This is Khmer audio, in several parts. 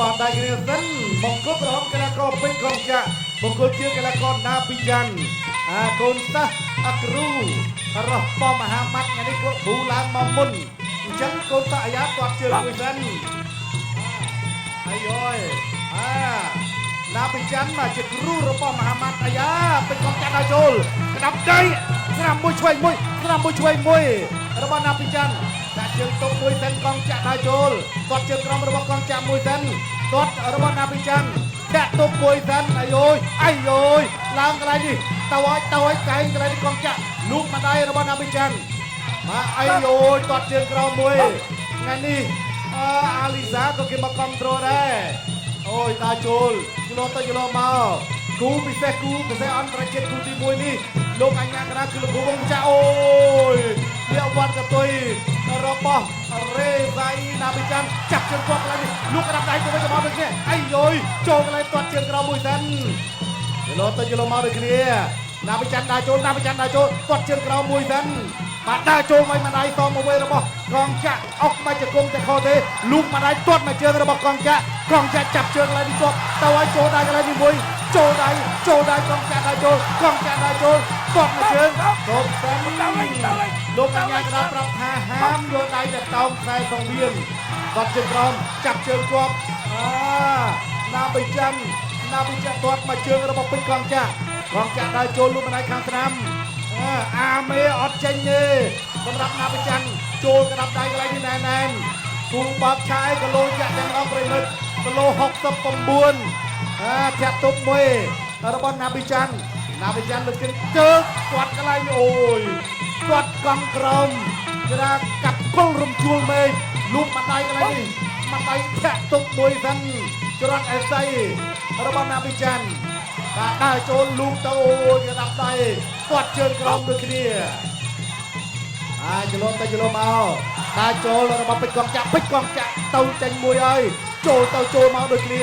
របស់ដៃគ្រាសិនមង្គលរបស់កីឡាករពេញកងចាក់មង្គលជាកីឡាករណាពីច័ន្ទកូនតាស់អគ្រូរបស់ប៉មហាម៉ាត់ថ្ងៃនេះគាត់គ្រូឡើងមកមុនអញ្ចឹងកូនតាស់អាយ៉ាគាត់ជើងមួយសិនហើយអើយណាពីច័ន្ទមកជាគ្រូរបស់មហាម៉ាត់អាយ៉ាពេញកងចាក់ដល់ចូលក្តាប់ដៃស្រាំមួយឆ្វេងមួយស្រាំមួយឆ្វេងមួយរបស់ណាពីច័ន្ទដាក់ជើងតុកមួយសិនកងចាក់ដល់ចូលគាត់ជើងក្រោមរបស់កងចាក់មួយសិនគាត់របស់ណាពីច័ន្ទធាក់តុកមួយសិនអាយយឡើងកន្លែងនេះទៅឲ្យកែងកន្លែងនេះកងចាក់លូកមកដៃរបស់ណាពីច័ន្ទបាទអាយយគាត់ជើងក្រោមមួយថ្ងៃនេះអាលីសាក៏គេមកគ្រប់គ្រងដែរអូយតាចូលយល់ទៅយល់មកគូពិសេសអន្តរជាតិគូទី1នេះលោកអញ្ញាកណាគឺលោកគ្រូវងចាអូយវាវត្តកតុយរបស់រេសៃណាពីច័ន្ទចាប់ជើងគាត់កន្លែងនេះលោកក្តាប់ដៃទៅវិញទៅមកដូចនេះអាយយចូលកន្លែងទាត់ជើងក្រោមមួយសិនយល់ទៅយល់មកដូចគ្នាណាពីច័ន្ទដើរចូលទាត់ជើងក្រោមមួយសិនបាទដើរចូលមកដៃតមកវិញរបស់កងចាក់អុកមកជង្គង់តែខុសទេលូកមកដៃទាត់មកជើងរបស់កងចាក់ចាប់ជើងកន្លែងនេះទាត់ទៅឲ្យចូលដៃកន្លែងនេះមួយចូលដៃកងចាក់ដើរចូលទាត់មកជើងទប់សិនលោកអញ្ញាកណ្ដាលប្រាប់ថាហាមយកដៃទៅតោងខ្សែសង្វៀនគាត់ជើងក្រោមចាប់ជើងគាត់ណាបិច័ន្ទទាត់មកជើងរបស់ពេញកងចាក់ដើរចូលលូកមកដៃខាងស្នាមអាមេអត់ចេញទេសម្រាប់ណាបិច័ន្ទចូលក្តាប់ដៃកន្លែងនេះណែនគូបាប់ឆាយគីឡូចាក់ទាំងអស់ប្រិមិត្តគីឡូ69ធាក់ទុកមួយរបស់ណាបិច័ន្ទលើកជើងគាត់កន្លែងអូយគាត់កង់ក្រមគេថាកាត់គល់រំជួលមេឃលូកមកដៃកន្លែងនេះមកដៃធាក់ទុកមួយសិនច្រត់អេសៃរបស់ណាបិច័ន្ទបាទដើរចូលលូកទៅអូយក្តាប់ដៃគាត់ជើងក្រោមដូចគ្នាចលមកដើរចូលរបស់ពេជ្រកងចាក់ទៅចេញមួយហើយចូលមកដូចគ្នា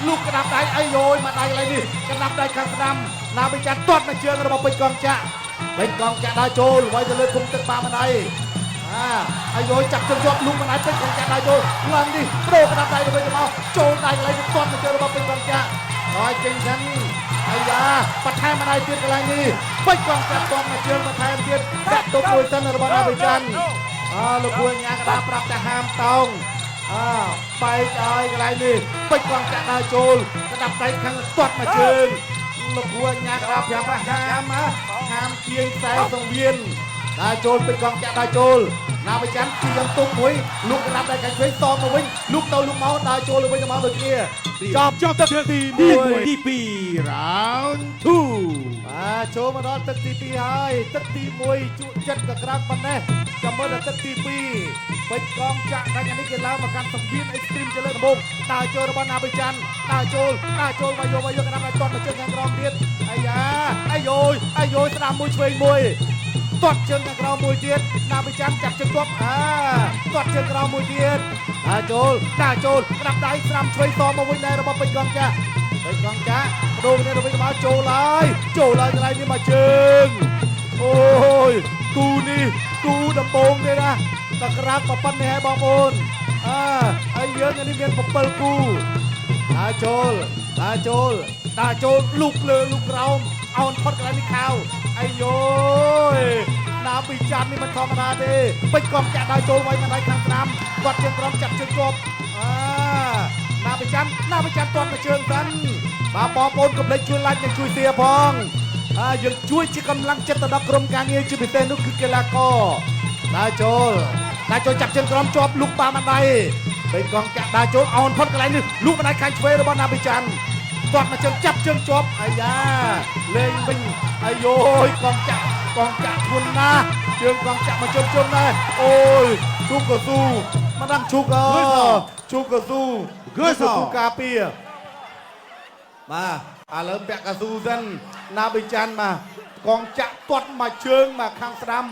លូកក្តាប់ដៃអីយយមកដៃកន្លែងនេះក្តាប់ដៃខាងស្ដាំណាបិច័ន្ទទាត់មកជើងរបស់ពេជ្រកងចាក់ដើរចូលវាយទៅលើគុំទឹកបាមកដៃអាយយចាប់ជើងជាប់លូកមកដៃពេជ្រកងចាក់ដើរចូលឡើងនេះប្រូក្តាប់ដៃទៅវិញមកចូលដៃកន្លែងនេះទាត់មកជើងរបស់ពេជ្រកងចាក់ហើយចេញសិនអាយ៉ាបន្ថែមមកដៃទៀតកន្លែងនេះពេជ្រកងចាក់ទាត់មកជើងបន្ថែមទៀតដាក់ទុកមួយសិនរបស់ណាបិច័ន្ទលោកគួរញ៉ាកដាប្រាប់តែហាមតោងបែកឲ្យកន្លែងនេះពេជ្រកងចាក់ដើរចូលក្តាប់ដៃខាងទាត់មកជើងលោកគួរញ៉ាកដាប្រាប់ថាហាមទាញខ្សែសង្វៀនដើរចូលពេជ្រកងចាក់ដើរចូលណាបិច័ន្ទពីយ៉ាងទុកមួយលោកក្តាប់ដៃខាងឆ្វេងតមកវិញលូកទៅលូកមកដើរចូលទៅវិញទៅមកដូចគ្នាចប់ទឹកទី1ទី2 round 2ចូលមកដល់ទឹកទី2ហើយទឹកទី1ជក់ចិត្តក៏ក្រាបប៉ុណ្ណេះចាំមើលដល់ទឹកទី2ពេជ្រកងចាក់ថ្ងៃនេះគេឡើងមកកាន់សង្វៀនអេកស្ទ្រីមជាលើកដំបូងដើរចូលរបស់ណាបិច័ន្ទដើរចូលមកយកក្តាប់ដៃទាត់មកជើងខាងក្រោមទៀតអាយ៉ាអាយយស្ដាំមួយឆ្វេងមួយទាត់ជើងខាងក្រោមមួយទៀតណាបិច័ន្ទចាប់ជើងទាត់ទាត់ជើងក្រោមមួយទៀតដើរចូលក្តាប់ដៃស្ដាំឆ្វេងតមកវិញដែររបស់ពេជ្រកងចាក់បដូរគ្នាទៅវិញមកចូលហើយកន្លែងនេះមកជើងអូយគូដំបងទេណាតក្រាបប៉ុណ្ណេះហើយបងប្អូនហើយយើងនេះមាន7គូដើរចូលលូកលើលូកក្រោមអោនផុតកន្លែងនេះខោអាយយណាពីច័ន្ទនេះមិនធម្មតាទេពេជ្រកងចាក់ដើរចូលໄວមកដៃខាងស្ដាំគាត់ជើងក្រោមចាប់ជើងជាប់ណាពីច័ន្ទទាត់មកជើងសិនបាទបងប្អូនកុំភ្លេចជួយ like និងជួយ share ផងយើងជួយជាកម្លាំងចិត្តទៅដល់ក្រុមការងារជាពិសេសនោះគឺកីឡាករដើរចូលចាប់ជើងក្រោមជាប់លូកបាមកដៃពេជ្រកងចាក់ដើរចូលអោនផុតកន្លែងនេះលូកមកដៃខាងឆ្វេងរបស់ណាពីច័ន្ទទាត់មកជើងចាប់ជើងជាប់អាយ៉ាលេងវិញអាយយកងចាក់ធួនណាជើងកងចាក់មកជើងជុំដែរអូយជូកកស៊ូមកដល់ជូកកស៊ូការពារបាទឥឡូវពាក់កស៊ូសិនណាបិច័ន្ទបាទកងចាក់ទាត់មកជើងមកខាងស្ដាំ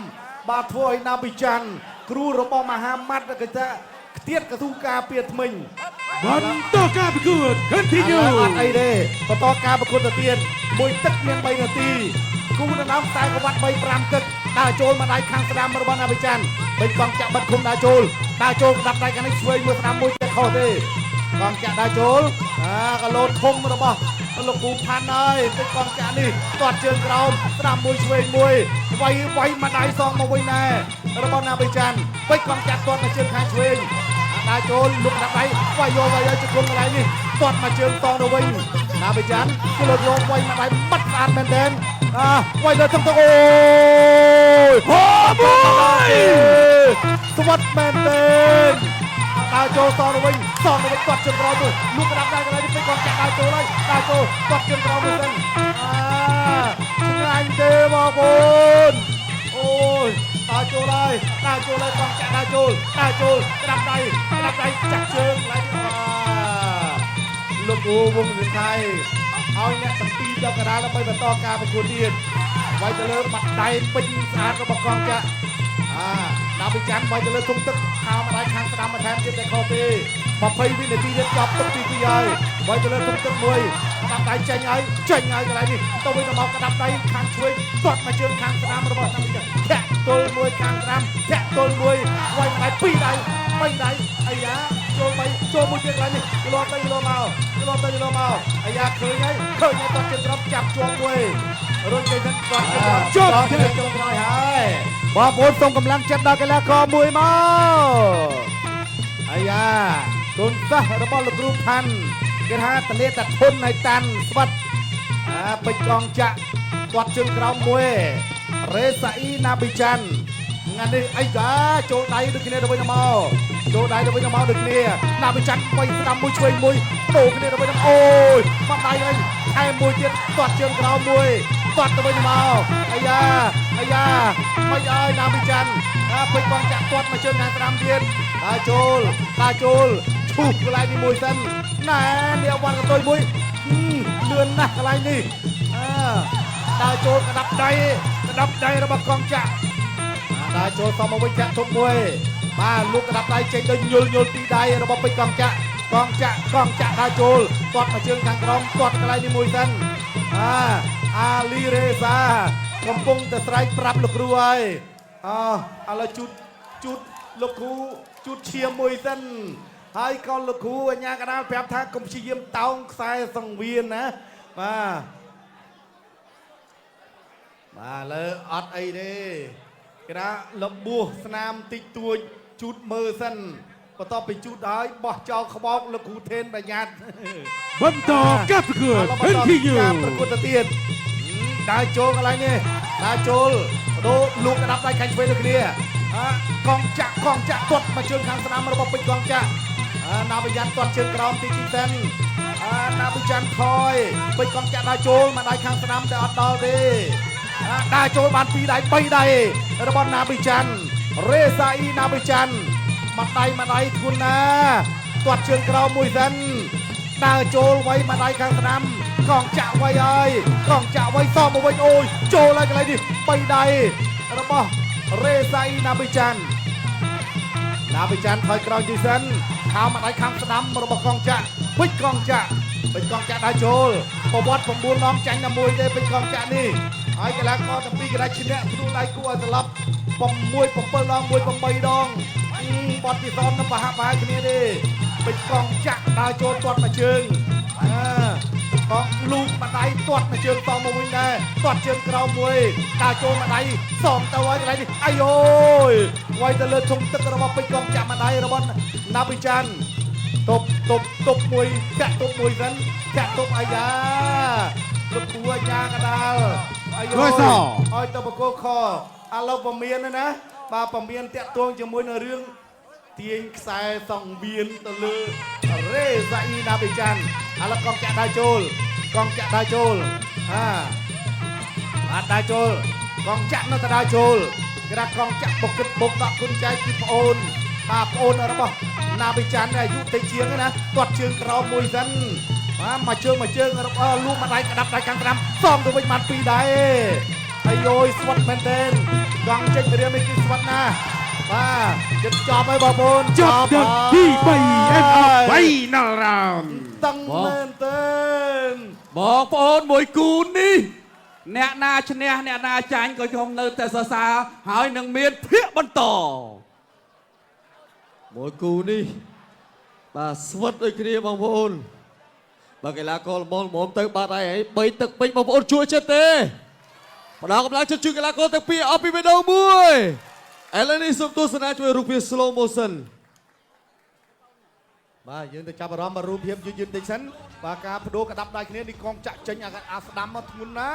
បាទធ្វើឲ្យណាបិច័ន្ទគ្រូរបស់មហាម៉ាត់គេថាខ្ទាតកស៊ូការពារថ្មិញបន្តការប្រកួត continue អត់អីទេបន្តការប្រកួតទៅទៀតមួយទឹកមាន3នាទីគូដណ្ដើមខ្សែក្រវ៉ាត់3-5គិត ដើរចូលមកដៃខាងស្ដាំរបស់ណាប៊ីចាន់បិទកង់ចាក់បិទឃុំដើរចូលក្តាប់ដៃខាងនេះឆ្វេងមួយស្ដាំមួយតែខុសទេកង់ចាក់ដើរចូលកលោតធំរបស់លោកគ្រូផាន់ហើយទឹកកង់ចាក់នេះទាត់ជើងក្រោមស្ដាំមួយឆ្វេងមួយវាយមកដៃសងមកវិញដែររបស់ណាប៊ីចាន់បិទកង់ចាក់ទាត់មកជើងខាងឆ្វេងដើរចូលលុកដាក់ដៃវាយយកជង្គង់កន្លែងនេះទាត់មកជើងតងទៅវិញណាប៊ីចាន់គឺលោកយកវាយមកដៃបាត់ស្អាតមែនទែនវាយលើទឹកទៅអូយហូមួយស្វាត់មែនទែនដើរចូលសងទៅវិញគាត់ជើងក្រោមទៅលុកដាក់ដៃកន្លែងនេះពេកគាត់ចាក់ដើរចូលហើយដើរចូលគាត់ជើងក្រោមទៅវិញឆ្ងាញ់ទេបងប្អូនអូយដើរចូលហើយគាត់ចាក់ដើរចូលក្តាប់ដៃចាក់ជើងឡើងលោកគ្រូវងវិថីឲ្យអ្នកទាំងពីរយកកណ្ដាលដើម្បីបន្តការប្រកួតទៀតវាយទៅលើបាត់ដៃពេញស្អាតរបស់កងចាក់ដល់ពីចាំវាយទៅលើធុងទឹកខោម្ដាយខាងស្ដាំបន្ថែមទៀតតែខុសទេ20វិនាទីទៀតចប់ទឹកទី2ហើយវាយទៅលើធុងទឹកមួយក្តាប់ដៃចេញហើយកន្លែងនេះទៅវិញទៅមកក្តាប់ដៃខាងឆ្វេងទាត់មកជើងខាងស្ដាំរបស់តាមចាក់ធាក់ទល់មួយខាងស្ដាំធាក់ទល់មួយវាយម្ដាយ2ដៃ3ដៃអាយ៉ាចូលមួយទៀតកន្លែងនេះយល់ទៅយល់មកអាយ៉ាឃើញហើយគាត់ជើងក្រោមចាប់ជាប់មួយរុញទៅនឹងគាត់ជើងក្រោមចុងក្រោយហើយបងប្អូនសូមកម្លាំងចិត្តដល់កីឡាករមួយមកអាយ៉ាគុណសិស្សរបស់លោកគ្រូផាន់គេថាតលេតធុនហើយតាន់ស្វិតពេជ្រកងចាក់គាត់ជើងក្រោមមួយរេសាអ៊ីណាប៊ីចាន់ថ្ងៃនេះអីចូលដៃដូចគ្នាទៅវិញទៅមកដូចគ្នាណាប៊ីចាន់3ស្ដាំមួយឆ្វេងមួយដូរគ្នាទៅវិញទៅអូយបាត់ដៃហើយថែមមួយទៀតគាត់ជើងក្រោមមួយគាត់ទៅវិញទៅមកអាយ៉ាមិនអើយណាប៊ីចាន់ពេជ្រកងចាក់គាត់មកជើងខាងស្ដាំទៀតដើរចូលឈូសកន្លែងនេះមួយសិនណែនេះវ៉ាន់កតុយមួយលឿនណាស់កន្លែងនេះដើរចូលក្តាប់ដៃរបស់កងចាក់ដើរចូលសមមកវិញចាក់ទុកមួយបាទលោកក្តាប់ដៃចេញទៅញុលទីដៃរបស់ពេជ្រកងចាក់ដើរចូលគាត់មកជើងខាងក្រោមគាត់កន្លែងនេះមួយសិនអាលីរេសាកំពុងតែស្រែកប្រាប់លោកគ្រូហើយឥឡូវជូតលោកគ្រូជូតឈាមមួយសិនហើយក៏លោកគ្រូអញ្ញាកណ្ដាលប្រាប់ថាកុំព្យាយាមតោងខ្សែសង្វៀនណាបាទលើអត់អីទេគេថាលបួសស្នាមតិចតួចជូតមើលសិនបន្ទាប់ពីជូតហើយបោះចោលក្បោកលោកគ្រូថេនបញ្ញាតបន្តការប្រកួតប្រកួតទៅទៀតដើរចូលកន្លែងនេះដើរចូលដូរលោកក្តាប់ដៃខាងឆ្វេងដូចគ្នាកងចាក់ទាត់មកជើងខាងស្ដាំរបស់ពេជ្រកងចាក់ណាប៊ីចាន់ទាត់ជើងក្រោមទីសិនណាប៊ីចាន់ថយពេជ្រកងចាក់ដើរចូលមកដៃខាងស្ដាំតែអត់ដល់ទេដើរចូលបាន2ដៃ3ដៃរបស់ណាប៊ីចាន់រេសាអ៊ីណាប៊ីចាន់មកដៃធ្ងន់ណាទាត់ជើងក្រោមមួយសិនដើរចូលໄວមកដៃខាងស្ដាំកងចាក់ໄວហើយកងចាក់ໄວសមមកវិញអូយចូលហើយកន្លែងនេះ3ដៃរបស់រេសាអ៊ីណាប៊ីចាន់ថយក្រោយទីសិនខោមកដៃខាងស្ដាំរបស់កងចាក់ពេជ្រកងចាក់ដើរចូលប្រវត្តិ9ដងចាញ់តែមួយទេពេជ្រកងចាក់នេះហើយកីឡាករទាំងពីរគេឈ្នះផ្ដួលដៃគូឲ្យត្រឡប់6 7ដង1 8ដងបត់ពីសនទៅប្រហាក់ប្រហែលគ្នាទេពេជ្រកងចាក់ដើរចូលទាត់មកជើងកងលូកមកដៃទាត់មកជើងតមកវិញដែរទាត់ជើងក្រោមមួយដើរចូលមកដៃសងទៅហើយកន្លែងនេះអាយអូយវាយទៅលើធុងទឹករបស់ពេជ្រកងចាក់មកដៃរបស់ណាប៊ីចាន់ទប់មួយចាក់ទប់មួយសិនចាក់ទប់អាយ៉ាលោកគ្រូអាយ៉ាកដាលអាយឲ្យទៅបកគោខឥឡូវពមៀនណាបាទពមៀនតាក់ទងជាមួយនៅរឿងទាញខ្សែសង្វៀនទៅលើរេសាអ៊ីណាប៊ីចាន់ឥឡូវកងចាក់ដើរចូលដើរចូលកងចាក់នៅតែដើរចូលគេថាកងចាក់បុកគិតបុកដកគុណចែកពីប្អូនរបស់ណាប៊ីចាន់អាយុតិចជាងណាទាត់ជើងក្រោមមួយសិនមកជើងរបស់លូកមកដៃក្តាប់ដៃខាងស្ដាំសំទៅវិញបាន2ដៃអាយយស្វិតមែនទែនកងចេញទៅរៀននេះគឺស្វិតណាបាទជប់ហើយបងប្អូនចប់ទី3 end of final round តឹងមែនទែនបងប្អូនមួយគូនេះ អ្នកណាឈ្នះអ្នកណាចាញ់ក៏ខ្ញុំនៅតែសរសើរហើយនឹងមានភាកបន្ត មួយគូនេះបាទស្វិតដូចគ្នាបងប្អូនបើកីឡាករល្មមទៅបាត់ហើយបីទឹកពេញបងប្អូនជួយចិត្តទេបដៅកម្លាំងចិត្តជួយកីឡាករទាំងពីរអស់ពីបេះដូងមួយឥឡូវនេះសូមទស្សនាជួយរូបភាព slow motion បាទយើងទៅចាប់អារម្មណ៍រូបភាពយឺតៗតិចសិនបាទការបដូរក្តាប់ដៃគ្នានេះកងចាក់ចេញអាស្ដាំមកធ្ងន់ណា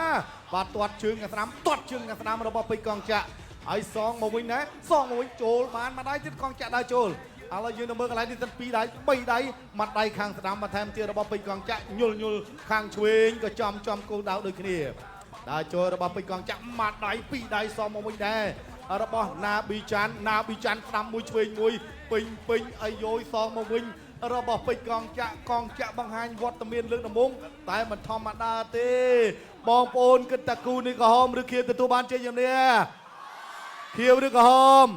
បាទទាត់ជើងអាស្ដាំទាត់ជើងអាស្ដាំរបស់ពេជ្រកងចាក់ហើយសងមកវិញណាសងមកវិញចូលបានមួយដៃទៀតកងចាក់ដើរចូលឥឡូវយើងទៅមើលកន្លែងនេះទៅ2ដៃ3ដៃមួយដៃខាងស្ដាំបន្ថែមទៀតរបស់ពេជ្រកងចាក់ញុលខាងឆ្វេងក៏ចំគោលដៅដូចគ្នាដើរចូលរបស់ពេជ្រកងចាក់មួយដៃ2ដៃសងមកវិញដែររបស់ណាប៊ីចាន់ស្ដាំមួយឆ្វេងមួយពេញអាយយសងមកវិញរបស់ពេជ្រកងចាក់បង្ហាញវត្តមានលើកដំបូងតែមិនធម្មតាទេបងប្អូនគិតតាគូនេះក្រហមឬខៀវទទួលបានជ័យជំនះខៀវឬក្រហម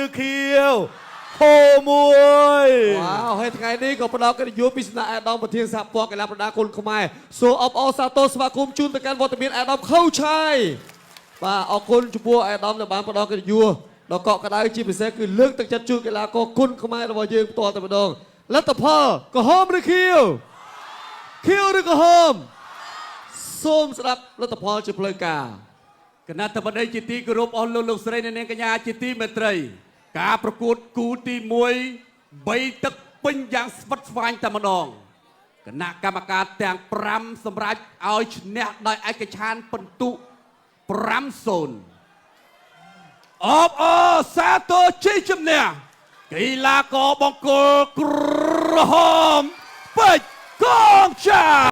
ឬខៀវហូមួយ វ៉ាវហើយថ្ងៃនេះក៏ផ្ដល់កិត្តិយសពីសំណាក់អាដាមប្រធានសហព័ន្ធកីឡាប្រដាល់គុនខ្មែរសូមអបអរសាទរស្វាគមន៍ជូនទៅកាន់វត្តមានអាដាមខូឆៃបាទអរគុណចំពោះអាដាមដែលបានផ្ដល់កិត្តិយសដល់កក់ក្ដៅជាពិសេសគឺលើកទឹកចិត្តជូនកីឡាករគុនខ្មែររបស់យើងផ្ទាល់តែម្ដងលទ្ធផលក្រហមឬខៀវឬក្រហមសូមស្ដាប់លទ្ធផលជាផ្លូវការ គណៈបតីជាទីគោរពអស់លោកស្រីអ្នកនាងកញ្ញាជាទីមេត្រីការប្រកួតគូទី1 3ទឹកពេញយ៉ាងស្វិតស្វាញតែម្ដងគណៈកម្មការទាំង5សម្រាប់ឲ្យឈ្នះដោយឯកច្ឆានពិន្ទុ 5-0 អបអរសាទរជ័យជំនះកីឡាករបង្គោលក្រហមពេជ្រកងចា